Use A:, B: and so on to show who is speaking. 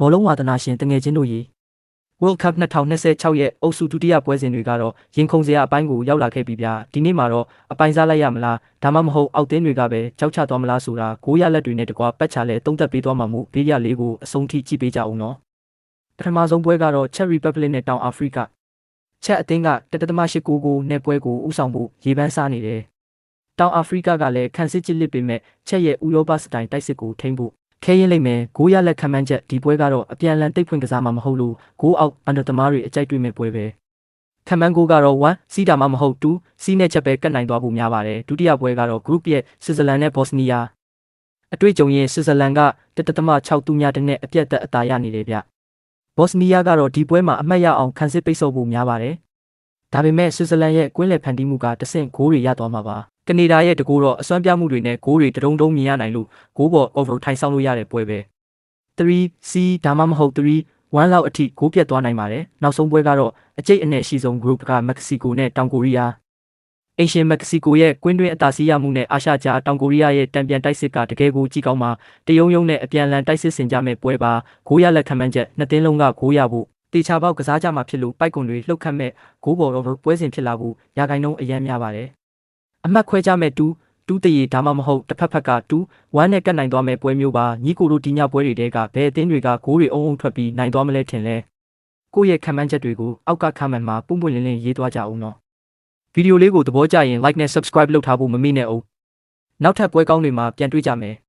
A: ဘောလုံးဝါသနာရှင်တငယ်ချင်းတို့ရေ World Cup 2026ရဲ့အုပ်စုဒုတိယပွဲစဉ်တွေကတော့ရင်ခုန်စရာအပိုင်းကိုရောက်လာခဲ့ပြီဗျာဒီနေ့မှာတော့အပိုင်းစားလိုက်ရမလားဒါမှမဟုတ်အောက်တင်းတွေကပဲကြောက်ချသွားမလားဆိုတာဂိုးရလက်တွေနဲ့တကွာပတ်ချလဲတုံးသက်ပေးသွားမှာမို့ဗီဒီယိုလေးကိုအဆုံးထိကြည့်ပေးကြအောင်နော်ပထမဆုံးပွဲကတော့ Czech Republic နဲ့တောင်အာဖရိကချက်အသင်းက1.89ကိုနဲ့ပွဲကိုဥဆောင်ဖို့ရေပန်းစားနေတယ်တောင်အာဖရိကကလည်းခံစစ်ကြစ်လစ်ပေမဲ့ချက်ရဲ့ဥရောပစတိုင်တိုက်စစ်ကိုထိန်းဖို့ခဲရင်လိမ့်မယ်ဂိုးရလက်ခံမှန်းချက်ဒီပွဲကတော့အပြန်အလှန်တိတ်ဖွင့်ကစားမှာမဟုတ်လို့ဂိုးအောက်အန်ဒသမားတွေအကြိုက်တွေ့မဲ့ပွဲပဲခံမှန်းဂိုးကတော့1စီးတာမှမဟုတ်2စီးနဲ့ချက်ပဲကတ်နိုင်သွားဖို့များပါတယ်ဒုတိယပွဲကတော့ group ရဲ့ဆွစ်ဇာလန်နဲ့ဘော့စနီးယားအတွေ့အကြုံရင်ဆွစ်ဇာလန်က1.6သူများတနဲ့အပြတ်သက်အသာရနေတယ်ဗျဘော့စနီးယားကတော့ဒီပွဲမှာအမှတ်ရအောင်ခံစစ်ပိတ်ဆို့ဖို့များပါတယ်ဒါပေမဲ့ဆွစ်ဇာလန်ရဲ့ကွင်းလယ်ဖန်တီးမှုကတဆင့်ဂိုးတွေရသွားမှာပါကနေဒါရဲ့တကူတော့အစွမ်းပြမှုတွေနဲ့ဂိုးတွေတုံးမြင်ရနိုင်လို့ဂိုးပေါ် over ထိုင်ဆောင်လို့ရတဲ့ပွဲပဲ3C ဒါမှမဟုတ်3-1လောက်အထိဂိုးပြတ်သွားနိုင်ပါတယ်နောက်ဆုံးပွဲကတော့အကျိတ်အနယ်ရှိဆုံး group ကမက္ကဆီကိုနဲ့တောင်ကိုရီးယားအရှင်မက္ကဆီကိုရဲ့ကွင်းတွင်းအသာစီးရမှုနဲ့အာရှကြားတောင်ကိုရီးယားရဲ့တံပြန်တိုက်စစ်ကတကယ်ကိုကြည့်ကောင်းမှာတယုံယုံနဲ့အပြန်အလှန်တိုက်စစ်ဆင်ကြမဲ့ပွဲပါဂိုးရလက်ခံမှန်းချက်နှစ်သင်းလုံးကဂိုးရဖို့တေချာပေါက်ကစားကြမှာဖြစ်လို့ပိုက်ကွန်တွေလှုပ်ခတ်မဲ့ဂိုးပေါ် over ပွဲစဉ်ဖြစ်လာဖို့ရာဂိုင်းနှုန်းအရန်များပါတယ်အမှတ်ခွဲကြမဲ့2တရေဒါမှမဟုတ်တစ်ဖက်က2-1နဲ့ကတ်နိုင်သွားမဲ့ပွဲမျိုးပါညီကိုတို့ဒီညပွဲတွေတဲကဘယ်အသင်းတွေကဂိုးတွေအုံထွက်ပြီးနိုင်သွားမလဲထင်လဲကိုယ့်ရဲ့ခံမှန်းချက်တွေကိုအောက်ကခါမှန်မှာပုံပွင့်လင်းလင်းရေးသွားကြအောင်နော်ဗီဒီယိုလေးကိုသဘောကျရင် like နဲ့ subscribe လုပ်ထားဖို့မမေ့နဲ့အောင်နောက်ထပ်ပွဲကောင်းတွေမှာပြန်တွေ့ကြမယ်